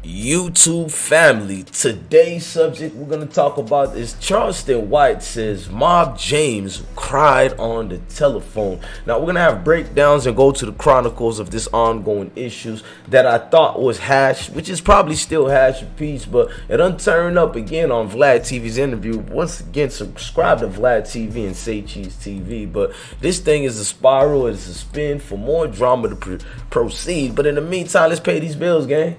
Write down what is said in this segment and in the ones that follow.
YouTube family, today's subject we're going to talk about is Charleston White says Mob James cried on the telephone. Now we're going to have breakdowns and go to the chronicles of this ongoing issues that I thought was hash, which is probably still hash a piece, but it done turned up again on Vlad TV's interview. Once again, subscribe to Vlad TV and Say Cheese TV. But this thing is a spiral, it's a spin for more drama to proceed. But in the meantime, let's pay these bills, gang.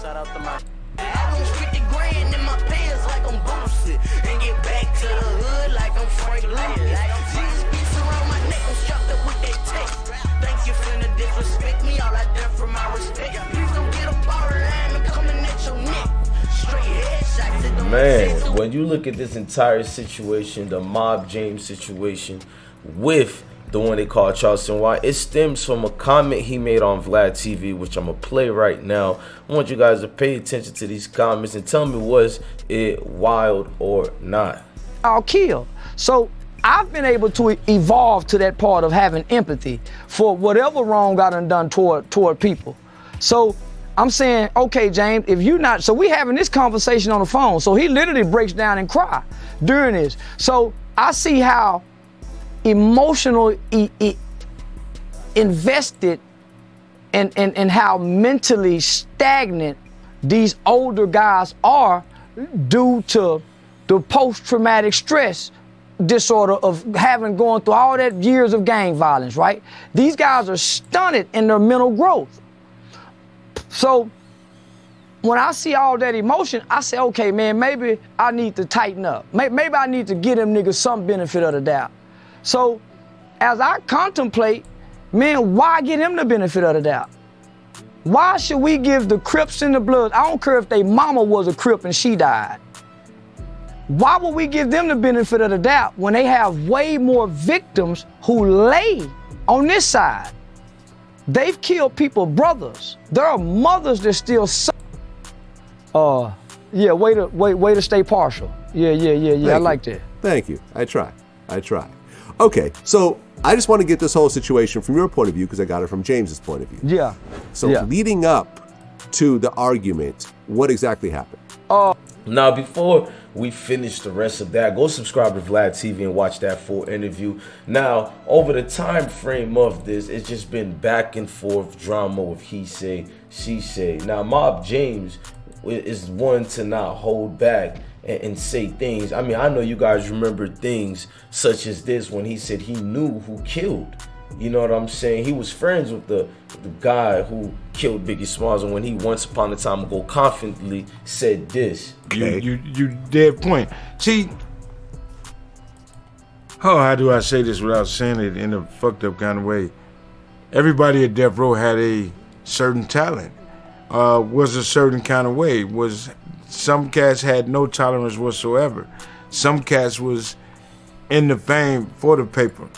Shout out to my I lose 50 grand in my pants like I'm Boosie and get back to the hood like I'm Frank Lucas. Jesus beats around my neck, I'm strapped up with that tape. Think you finna disrespect me, all I done for my respect. Please don't get up all the line, I'm coming at your neck. Straight headshots at the man. When you look at this entire situation, the Mob James situation with the one they call Charleston White, it stems from a comment he made on Vlad TV, which I'm gonna play right now. I want you guys to pay attention to these comments and tell me, was it wild or not? I'll kill. So I've been able to evolve to that part of having empathy for whatever wrong I done toward people. So I'm saying, okay, James, if you're not, so we having this conversation on the phone. So he literally breaks down and cry during this. So I see how emotional invested and how mentally stagnant these older guys are due to the post-traumatic stress disorder of having gone through all that years of gang violence, right? These guys are stunted in their mental growth. So when I see all that emotion, I say, okay, man, maybe I need to tighten up. Maybe I need to give them niggas some benefit of the doubt. So as I contemplate, man, why give him the benefit of the doubt? Why should we give the Crips and the Bloods? I don't care if their mama was a Crip and she died. Why would we give them the benefit of the doubt when they have way more victims who lay on this side? They've killed people, brothers. There are mothers that still yeah, way to stay partial. Yeah, I like that. Thank you. I try. Okay, so I just want to get this whole situation from your point of view because I got it from James's point of view. Yeah. So leading up to the argument, what exactly happened? Now, before we finish the rest of that, go subscribe to Vlad TV and watch that full interview. Now, over the time frame of this, it's just been back and forth drama with he say, she say. Now, Mob James is one to not hold back and say things. I mean, I know you guys remember things such as this when he said he knew who killed. You know what I'm saying? He was friends with the guy who killed Biggie Smalls, and when he once upon a time ago confidently said this. Okay. You dead point. See, how do I say this without saying it in a fucked up kind of way? Everybody at Death Row had a certain talent. Was a certain kind of way. Some cats had no tolerance whatsoever. Some cats was in the fame for the paper.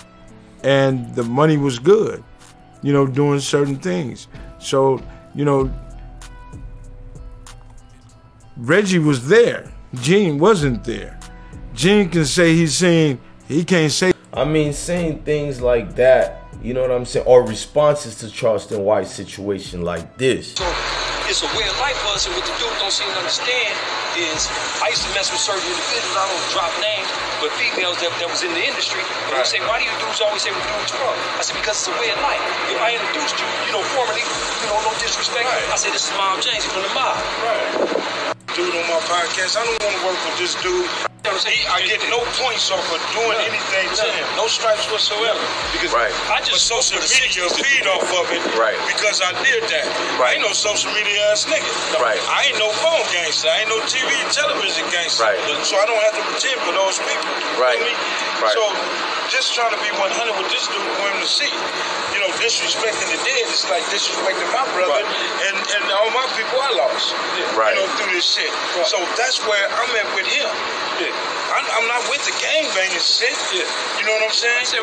And the money was good, you know, doing certain things. So, you know, Reggie was there. Gene wasn't there. Gene can say he's saying, he can't say. I mean, saying things like that, you know what I'm saying, or responses to Charleston White's situation like this. It's a way of life for us, and what the dude don't seem to understand is I used to mess with certain individuals, I don't drop names, but females that was in the industry, and they say, why do you dudes always say we do what you're wrong? I said, because it's a way of life. If I introduced you, you know, formally, you know, no disrespect, I said, this is Mob James, he's from the mob. Dude on my podcast, I don't want to work with this dude. I get no points off of doing anything to him. No stripes whatsoever. Because I just social media feed off of it because I did that. I ain't no social media ass nigga. I ain't no phone gangster. I ain't no TV and television gangster. So I don't have to pretend for those people. So just trying to be 100 with this dude for him to see. You know, disrespecting the dead is like disrespecting my brother and all my people I lost. You know, through this shit. So that's where I'm at with him. I'm not with the gang banging shit. You know what I'm saying? You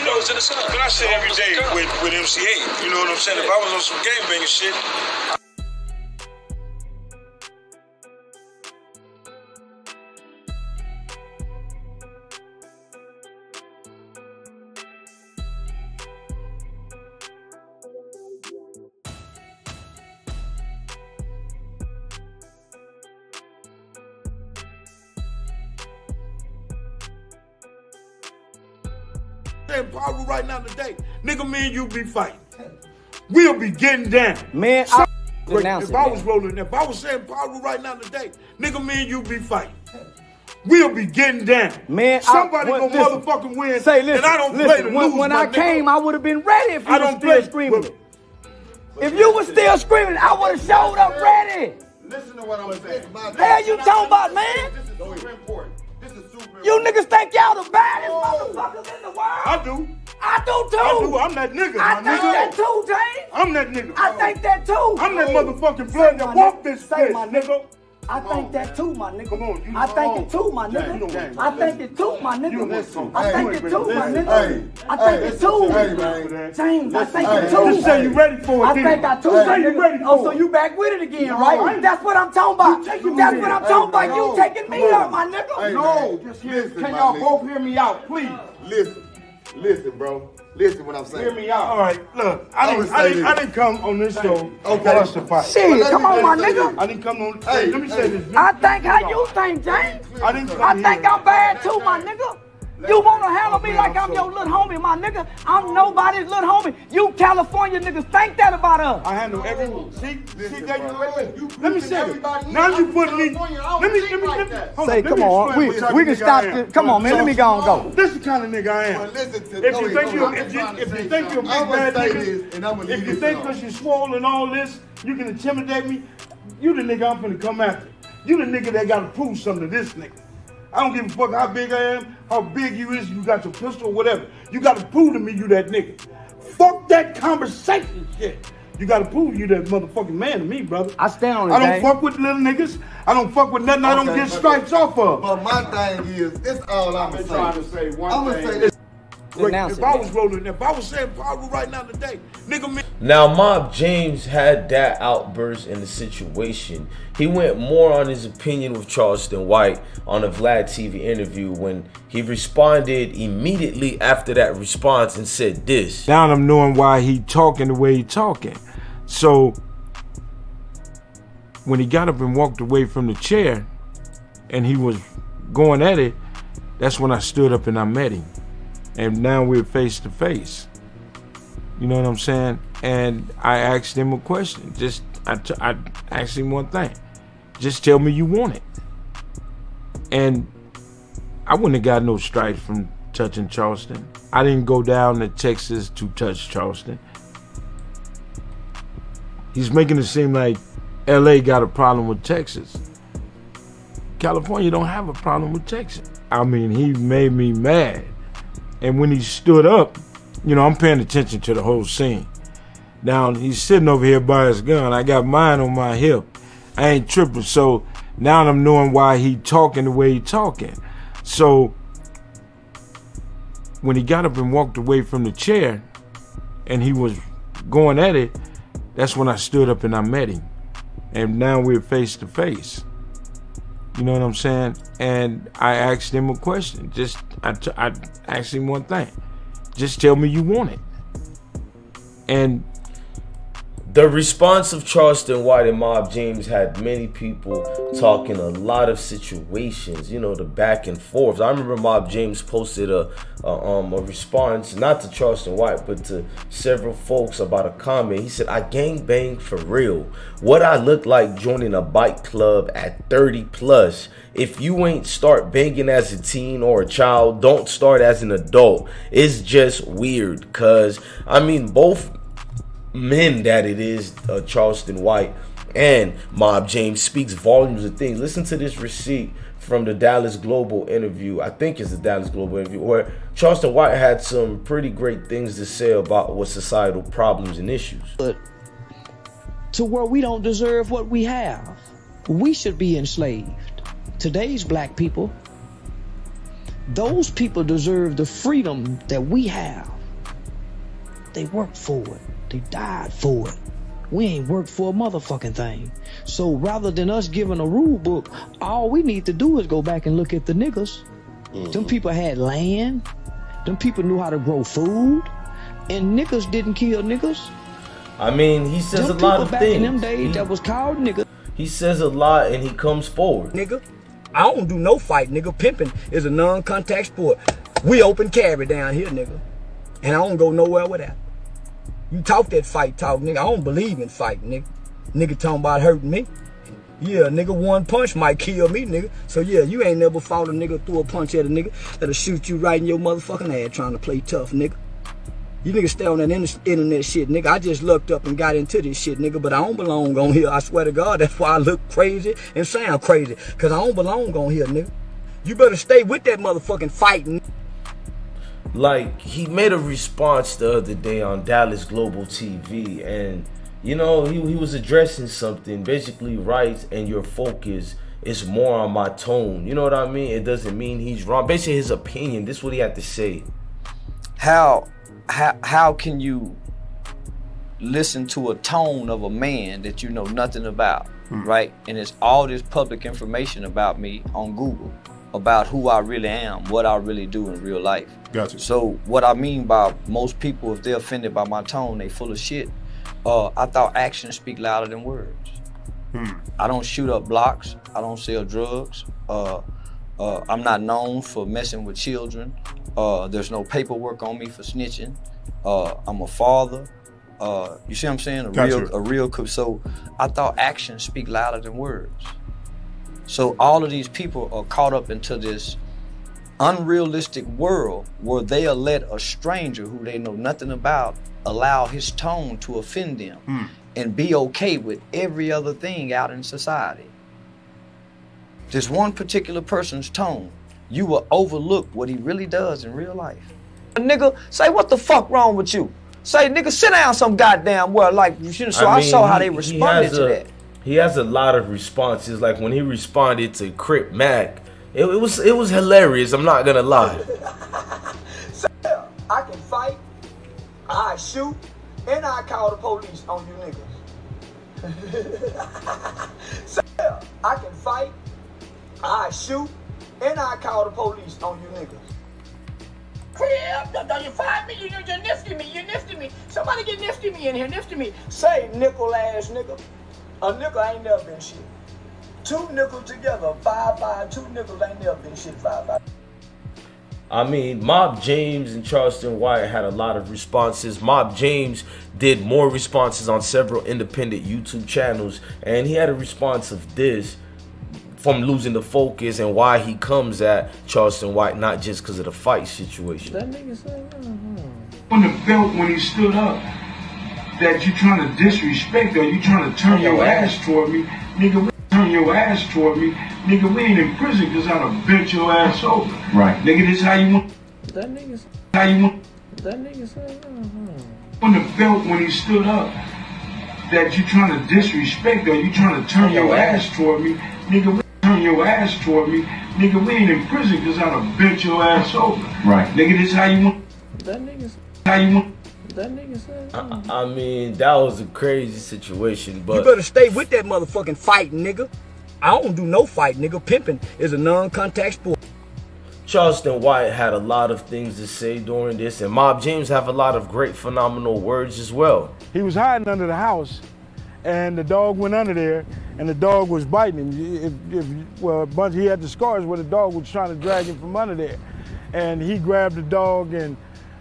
know, but I say every day with MC8. You know what I'm saying? If I was on some gang banging shit, saying power right now today, nigga, me and you be fighting. We'll be getting down. Man, if I was rolling, if I was saying power right now today, nigga, me and you be fighting. We'll be getting down. Man, somebody gonna motherfucking win. Say, listen, and I don't play to lose. When I came, I would have been ready if you were still screaming. If you were still screaming, I would have showed up ready. Listen to what I'm saying. The hell you talking about, man? This is super important. This is super important. You niggas think y'all the baddest motherfuckers in the world? I do. I do too. I do. I'm that nigga. I think that too, James. I'm that nigga. I think that too. I'm that motherfucking blood that walk this place, nigga. I think that too, my nigga. Come on, I think it too, my nigga. I think it too, my nigga. I think it too, my nigga. I think it too. James, I think it too. Just say you ready for it. I think I too. Say you ready for it. Oh, so you back with it again, right? That's what I'm talking about. That's what I'm talking about. You taking me out, my nigga. No, just listen. Can y'all both hear me out, please? Listen, bro. Listen what I'm saying. Hear me out. All right, look, I didn't come on this show for us to fight. Shit, come on, my nigga. I didn't come on. Hey, let me say this. I think how you think, James. I think I'm bad too, my nigga. You wanna handle me like I'm your little homie, my nigga? I'm nobody's little homie. You California niggas think that about us. I handle everyone. See, let me say it. Now you put me. Let me. Say, come on, we can stop this. Come on, man. Let me go and go. This is the kind of nigga I am. If you think you're a big bad nigga, if you think because you're swole and all this, you can intimidate me. You the nigga I'm finna come after. You the nigga that gotta prove something to this nigga. I don't give a fuck how big I am, how big you is, you got your pistol or whatever. You gotta prove to me you that nigga. Fuck that conversation shit. You gotta prove you that motherfucking man to me, brother. I stand on it, I don't fuck with little niggas. I don't fuck with nothing I don't get stripes off of. But my thing is, it's all I'm trying to say. I'm gonna say this. If I was rolling, if I was saying power right now today, nigga, me. Now, Mob James had that outburst in the situation. He went more on his opinion with Charleston White on a Vlad TV interview when he responded immediately after that response and said this. Now I'm knowing why he talking the way he talking. So when he got up and walked away from the chair and he was going at it, that's when I stood up and I met him. And now we're face to face. You know what I'm saying? And I asked him a question. I asked him one thing. Just tell me you want it. And I wouldn't have got no stripes from touching Charleston. I didn't go down to Texas to touch Charleston. He's making it seem like LA got a problem with Texas. California don't have a problem with Texas. I mean, he made me mad. And when he stood up, you know, I'm paying attention to the whole scene. Now, he's sitting over here by his gun. I got mine on my hip. I ain't tripping. So now I'm knowing why he talking the way he talking. So when he got up and walked away from the chair and he was going at it, that's when I stood up and I met him. And now we're face to face. You know what I'm saying? And I asked him a question. I asked him one thing. Just tell me you want it. And the response of Charleston White and Mob James had many people talking a lot of situations, you know, the back and forth. I remember Mob James posted a response, not to Charleston White, but to several folks about a comment. He said, I gang bang for real. What I look like joining a bike club at 30 plus. If you ain't start banging as a teen or a child, don't start as an adult. It's just weird, cause I mean both men that it is, Charleston White and Mob James, speaks volumes of things. Listen to this receipt from the Dallas Global interview. I think it's the Dallas Global interview where Charleston White had some pretty great things to say about what societal problems and issues. But to where we don't deserve what we have, we should be enslaved. Today's black people, those people deserve the freedom that we have. They worked for it. They died for it. We ain't worked for a motherfucking thing. So rather than us giving a rule book, all we need to do is go back and look at the niggas. Them people had land. Them people knew how to grow food. And niggas didn't kill niggas. I mean, he says a lot of back things. In them days that was called nigga. He says a lot and he comes forward. Nigga, I don't do no fight, nigga. Pimping is a non-contact sport. We open carry down here, nigga. And I don't go nowhere with that. You talk that fight talk, nigga. I don't believe in fighting, nigga. Nigga talking about hurting me. Yeah, nigga, one punch might kill me, nigga. So yeah, you ain't never fought a nigga, threw a punch at a nigga that'll shoot you right in your motherfucking ass trying to play tough, nigga. You niggas stay on that internet shit, nigga. I just looked up and got into this shit, nigga, but I don't belong on here. I swear to God, that's why I look crazy and sound crazy, because I don't belong on here, nigga. You better stay with that motherfucking fighting. Like, he made a response the other day on Dallas Global TV, and you know, he was addressing something, basically writes, and your focus is more on my tone. You know what I mean? It doesn't mean he's wrong. Basically, his opinion. This is what he had to say. How can you listen to a tone of a man that you know nothing about, right? And it's all this public information about me on Google, about who I really am, what I really do in real life. Gotcha. So what I mean by most people, if they're offended by my tone, they full of shit. I thought actions speak louder than words. I don't shoot up blocks. I don't sell drugs. I'm not known for messing with children. There's no paperwork on me for snitching. I'm a father. You see what I'm saying? A real. So I thought actions speak louder than words. So all of these people are caught up into this unrealistic world where they'll let a stranger who they know nothing about allow his tone to offend them and be okay with every other thing out in society. This one particular person's tone, you will overlook what he really does in real life. A nigga say, what the fuck wrong with you? Say, nigga, sit down some goddamn well. Like, so I saw how they responded to that. He has a lot of responses. Like when he responded to Crip Mac, it was hilarious. I'm not gonna lie. I can fight, I shoot, and I call the police on you niggas. I can fight, I shoot, and I call the police on you niggas. Crip, don't you find me? You're nifty me. You're nifty me. Somebody get nifty me in here. Nifty me. Say nickel ass nigga. A nickel ain't never been shit. Two nickels together, 5-5. Two nickels ain't never been shit. 5-5. I mean, Mob James and Charleston White had a lot of responses. Mob James did more responses on several independent YouTube channels, and he had a response of this from losing the focus and why he comes at Charleston White, not just because of the fight situation. That nigga said, on the belt when he stood up, that you trying to disrespect or you trying to turn your ass toward me, nigga. Turn your ass toward me, nigga. We ain't in prison because I done bent your ass over. Right, nigga. This how you want. That nigga. How you want. That nigga said, on the belt when he stood up, that you trying to disrespect or you trying to turn your ass toward me, nigga. Turn your ass toward me, nigga. We ain't in prison because I done bent your ass over. Right, nigga. This how you want. That nigga. How you want. That nigga said, I mean, that was a crazy situation, but you better stay with that motherfucking fight, nigga. I don't do no fight, nigga. Pimping is a non-contact sport. Charleston White had a lot of things to say during this, and Mob James have a lot of great, phenomenal words as well. He was hiding under the house, and the dog went under there, and the dog was biting him. He had the scars where the dog was trying to drag him from under there, and he grabbed the dog and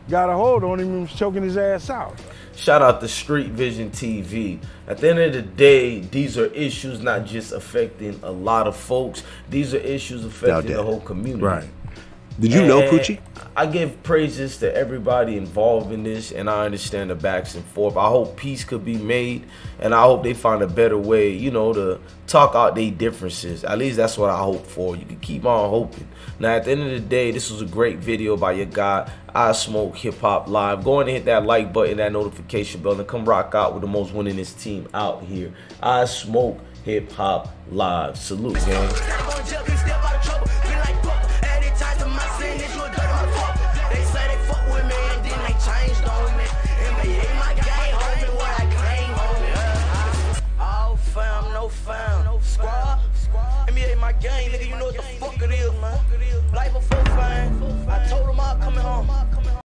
got a hold on him and was choking his ass out. Shout out to Street Vision TV. At the end of the day, these are issues not just affecting a lot of folks. These are issues affecting the whole community. Right. Did you know, Poochie? I give praises to everybody involved in this, and I understand the backs and forth. I hope peace could be made, and I hope they find a better way, you know, to talk out their differences. At least that's what I hope for. You can keep on hoping. Now, at the end of the day, this was a great video by your guy, I Smoke Hip Hop Live. Go ahead and hit that like button, that notification bell, and come rock out with the most winningest team out here. I Smoke Hip Hop Live. Salute, gang. Gang, nigga, you know